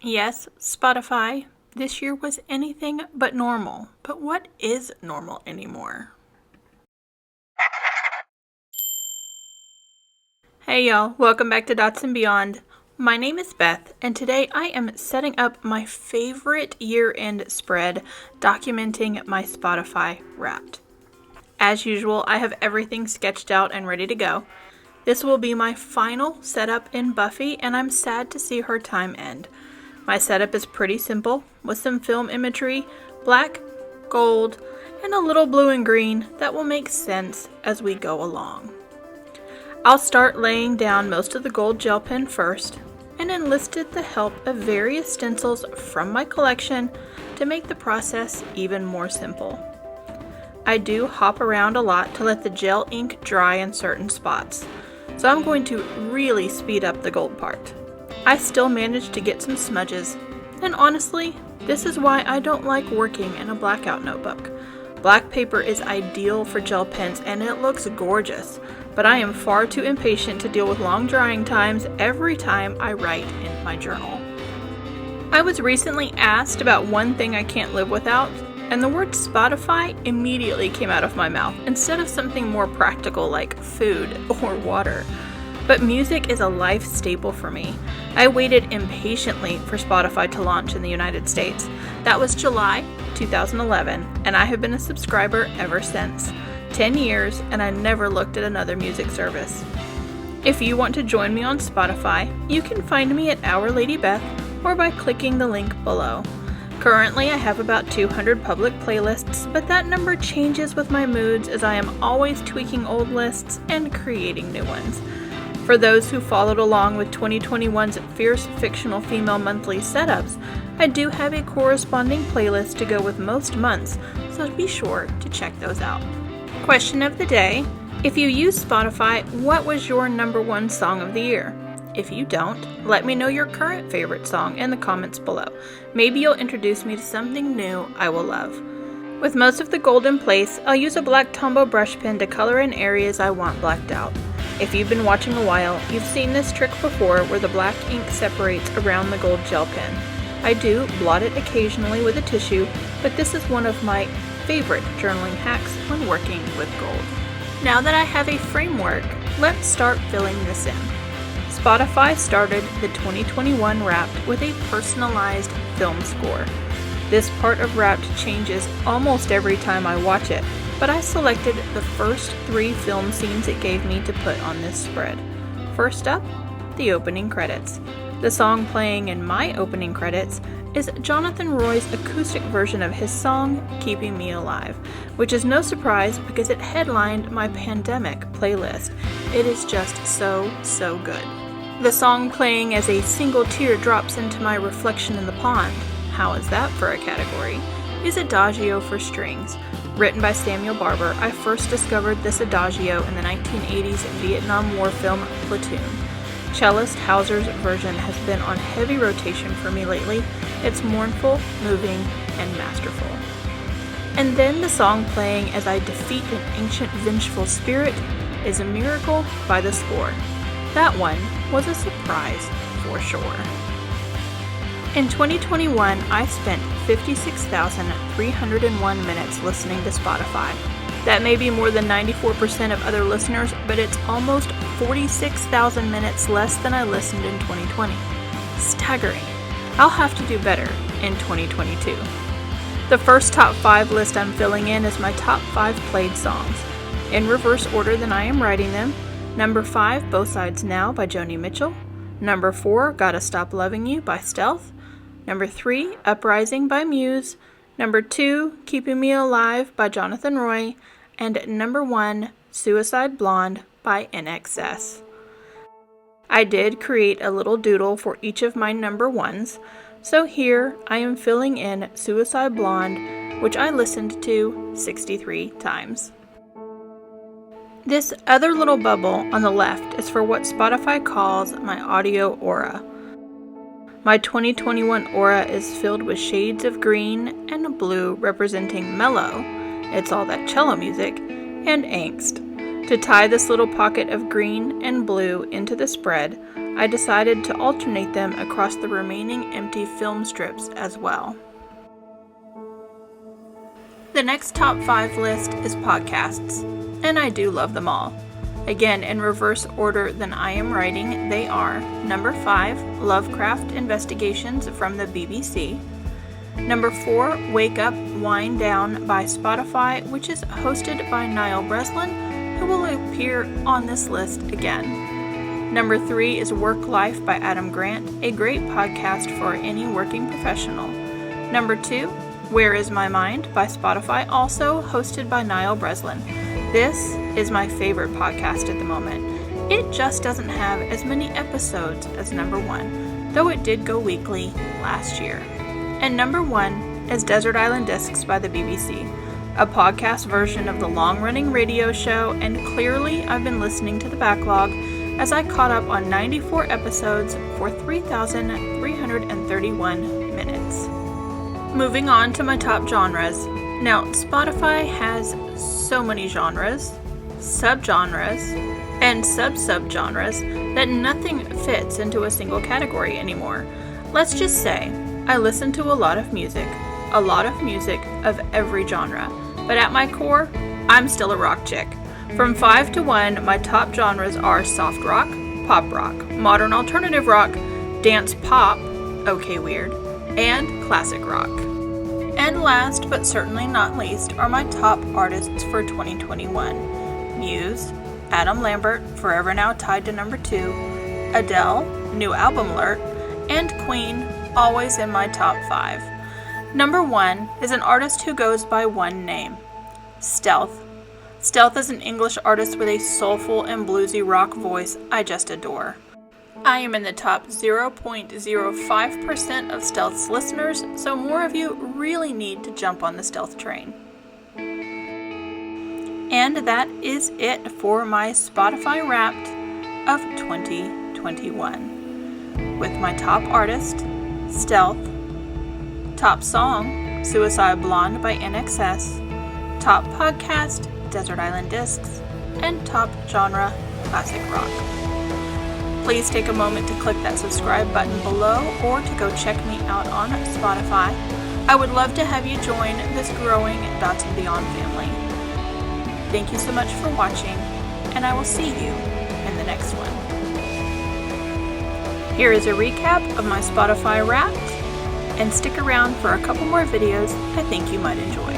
Yes, Spotify, this year was anything but normal. But what is normal anymore? Hey y'all, welcome back to Dots and Beyond. My name is Beth, and today I am setting up my favorite year-end spread documenting my Spotify Wrapped. As usual, I have everything sketched out and ready to go. This will be my final setup in Buffy, and I'm sad to see her time end. My setup is pretty simple, with some film imagery, black, gold, and a little blue and green that will make sense as we go along. I'll start laying down most of the gold gel pen first, and enlisted the help of various stencils from my collection to make the process even more simple. I do hop around a lot to let the gel ink dry in certain spots, so I'm going to really speed up the gold part. I still managed to get some smudges, and honestly, this is why I don't like working in a blackout notebook. Black paper is ideal for gel pens and it looks gorgeous, but I am far too impatient to deal with long drying times every time I write in my journal. I was recently asked about one thing I can't live without, and the word Spotify immediately came out of my mouth instead of something more practical like food or water. But music is a life staple for me. I waited impatiently for Spotify to launch in the United States. That was July 2011, and I have been a subscriber ever since. 10 years, and I never looked at another music service. If you want to join me on Spotify, you can find me at Our Lady Beth or by clicking the link below. Currently, I have about 200 public playlists, but that number changes with my moods as I am always tweaking old lists and creating new ones. For those who followed along with 2021's Fierce Fictional Female Monthly setups, I do have a corresponding playlist to go with most months, so be sure to check those out. Question of the day: if you use Spotify, what was your number one song of the year? If you don't, let me know your current favorite song in the comments below. Maybe you'll introduce me to something new I will love. With most of the gold in place, I'll use a black Tombow brush pen to color in areas I want blacked out. If you've been watching a while, you've seen this trick before where the black ink separates around the gold gel pen. I do blot it occasionally with a tissue, but this is one of my favorite journaling hacks when working with gold. Now that I have a framework, let's start filling this in. Spotify started the 2021 Wrapped with a personalized film score. This part of Wrapped changes almost every time I watch it, but I selected the first 3 film scenes it gave me to put on this spread. First up, the opening credits. The song playing in my opening credits is Jonathan Roy's acoustic version of his song, Keeping Me Alive, which is no surprise because it headlined my pandemic playlist. It is just so good. The song playing as a single tear drops into my reflection in the pond, how is that for a category, is Adagio for strings. Written by Samuel Barber, I first discovered this Adagio in the 1980s Vietnam War film Platoon. Cellist Hauser's version has been on heavy rotation for me lately. It's mournful, moving, and masterful. And then the song playing as I defeat an ancient vengeful spirit is A Miracle by The Score. That one was a surprise for sure. In 2021, I spent 56,301 minutes listening to Spotify. That may be more than 94% of other listeners, but it's almost 46,000 minutes less than I listened in 2020. Staggering. I'll have to do better in 2022. The first top 5 list I'm filling in is my top 5 played songs. In reverse order than I am writing them. Number 5, Both Sides Now by Joni Mitchell. Number 4, Gotta Stop Loving You by Stealth. Number 3, Uprising by Muse. Number 2, Keeping Me Alive by Jonathan Roy. And number 1, Suicide Blonde by NXS. I did create a little doodle for each of my number 1s, so here I am filling in Suicide Blonde, which I listened to 63 times. This other little bubble on the left is for what Spotify calls my audio aura. My 2021 aura is filled with shades of green and blue representing mellow, it's all that cello music, and angst. To tie this little pocket of green and blue into the spread, I decided to alternate them across the remaining empty film strips as well. The next top 5 list is podcasts, and I do love them all. Again, in reverse order than I am writing, they are number 5, Lovecraft Investigations from the BBC. Number 4, Wake Up, Wind Down by Spotify, which is hosted by Niall Breslin, who will appear on this list again. Number 3 is Work Life by Adam Grant, a great podcast for any working professional. Number 2, Where Is My Mind by Spotify, also hosted by Niall Breslin. This is my favorite podcast at the moment. It just doesn't have as many episodes as number 1, though it did go weekly last year. And number 1 is Desert Island Discs by the BBC, a podcast version of the long-running radio show, and clearly I've been listening to the backlog as I caught up on 94 episodes for 3,331 minutes. Moving on to my top genres. Now, Spotify has so many genres, subgenres, and sub-subgenres that nothing fits into a single category anymore. Let's just say, I listen to a lot of music of every genre, but at my core, I'm still a rock chick. From 5 to 1, my top genres are soft rock, pop rock, modern alternative rock, dance pop, okay weird, and classic rock. And last but certainly not least are my top artists for 2021. Muse, Adam Lambert, forever now tied to number 2, Adele, new album alert, and Queen, always in my top 5. Number 1 is an artist who goes by one name, Stealth. Stealth is an English artist with a soulful and bluesy rock voice I just adore. I am in the top 0.05% of Stealth's listeners, so more of you really need to jump on the Stealth train. And that is it for my Spotify Wrapped of 2021. With my top artist, Stealth, top song, Suicide Blonde by NXS, top podcast, Desert Island Discs, and top genre, classic rock. Please take a moment to click that subscribe button below or to go check me out on Spotify. I would love to have you join this growing Dots and Beyond family. Thank you so much for watching, and I will see you in the next one. Here is a recap of my Spotify Wrapped, and stick around for a couple more videos I think you might enjoy.